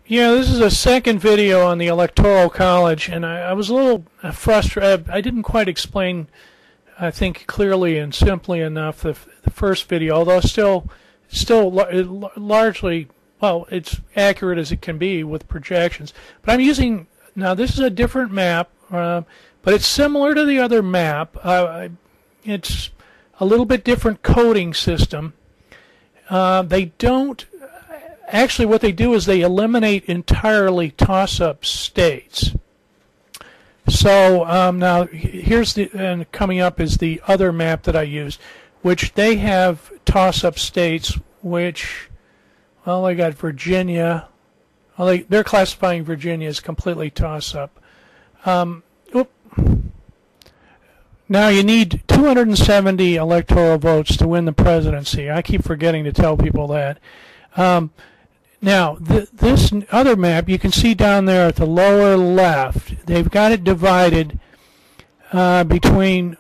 Yeah, this is a second video on the Electoral College, and I was a little frustrated. I didn't quite explain, I think, clearly and simply enough the first video, although largely, well, it's accurate as it can be with projections. But I'm using, now this is a different map, but it's similar to the other map. It's a little bit different coding system. They don't. Actually, what they do is they eliminate entirely toss-up states. So now here's and coming up is the other map that I used, which they have toss-up states, which, well, they got Virginia. Well, they're classifying Virginia as completely toss-up. Now you need 270 electoral votes to win the presidency. I keep forgetting to tell people that. Now, this other map, you can see down there at the lower left, they've got it divided between,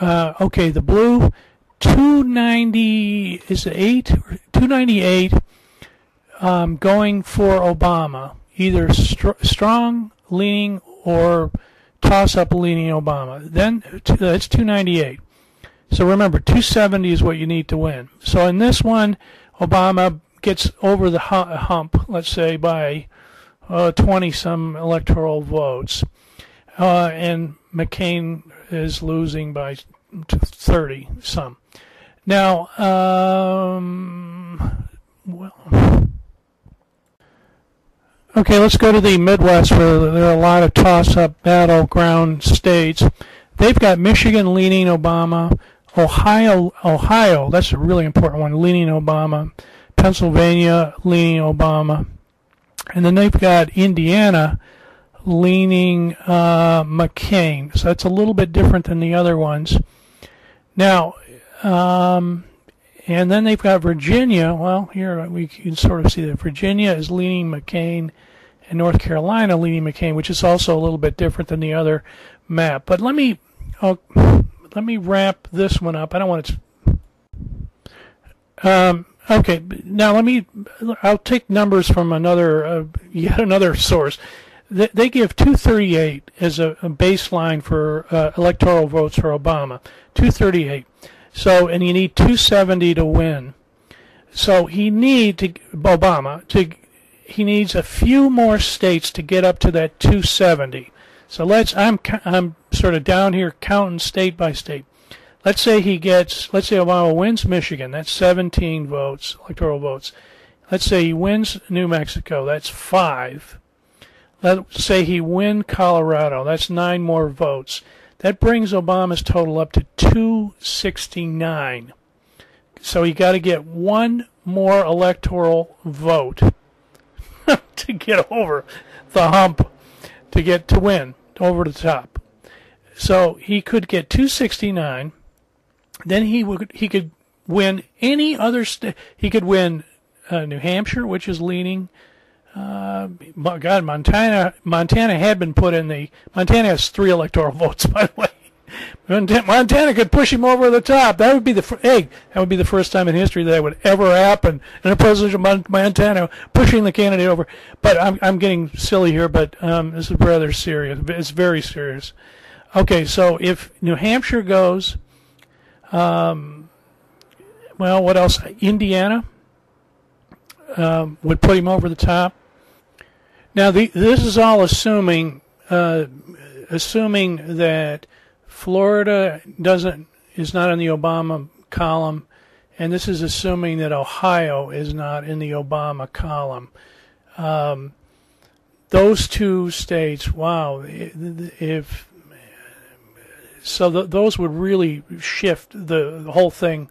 okay, the blue, 290, is it 298 going for Obama, either strong leaning or toss-up leaning Obama. Then that's 298. So remember, 270 is what you need to win. So in this one, Obama gets over the hump, let's say, by 20-some electoral votes. And McCain is losing by 30-some. Now, well, okay, let's go to the Midwest, where there are a lot of toss-up battleground states. They've got Michigan leaning Obama, Ohio, that's a really important one, leaning Obama, Pennsylvania leaning Obama, and then they've got Indiana leaning McCain. So that's a little bit different than the other ones. Now, and then they've got Virginia. Well, here we can sort of see that Virginia is leaning McCain, and North Carolina leaning McCain, which is also a little bit different than the other map. But let me wrap this one up. I don't want to. Okay, now I'll take numbers from yet another source. They give 238 as a baseline for electoral votes for Obama. 238. So, and you need 270 to win. So he needs a few more states to get up to that 270. So I'm sort of down here counting state by state. Let's say Obama wins Michigan, that's 17 votes, electoral votes. Let's say he wins New Mexico, that's 5. Let's say he wins Colorado, that's 9 more votes. That brings Obama's total up to 269. So he got to get one more electoral vote to get over the hump, to win over the top. So he could get 269. Then he could win any other state. He could win New Hampshire, which is leaning. God, Montana had been put in the. Montana has 3 electoral votes, by the way. Montana could push him over the top. That would be the first time in history that would ever happen in a presidential Montana pushing the candidate over. But I'm getting silly here. But this is rather serious. It's very serious. Okay, so if New Hampshire goes. Well, what else? Indiana would put him over the top. Now, this is all assuming that Florida is not in the Obama column, and this is assuming that Ohio is not in the Obama column. Those 2 states, wow, those would really shift the whole thing.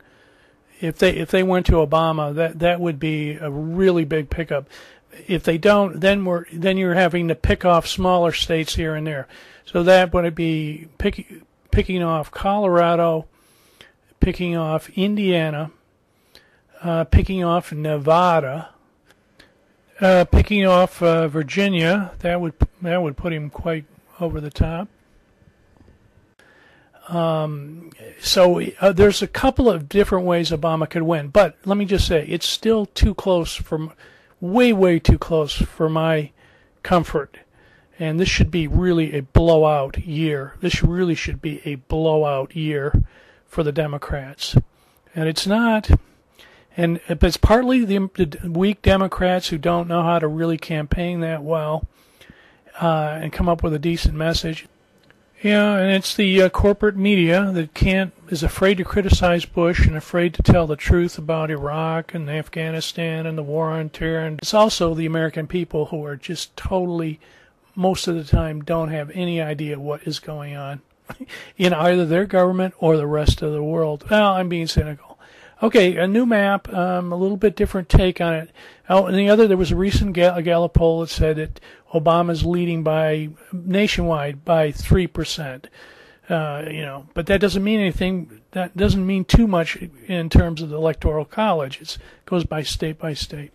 If they went to Obama, that would be a really big pickup. If they don't, then you're having to pick off smaller states here and there. So that would be picking off Colorado, picking off Indiana, picking off Nevada, picking off Virginia. That would put him quite over the top. So there's a couple of different ways Obama could win, but let me just say it's still too close way, way too close for my comfort. And this should be really a blowout year. This really should be a blowout year for the Democrats. And it's not. And it's partly the weak Democrats who don't know how to really campaign that well and come up with a decent message. Yeah, and it's the corporate media that is afraid to criticize Bush and afraid to tell the truth about Iraq and Afghanistan and the war on terror. And it's also the American people who are just totally, most of the time, don't have any idea what is going on in either their government or the rest of the world. Well, I'm being cynical. Okay, a new map, a little bit different take on it. Oh, and there was a recent Gallup poll that said that Obama's leading nationwide by 3%. But that doesn't mean anything. That doesn't mean too much in terms of the Electoral College. It goes by state by state.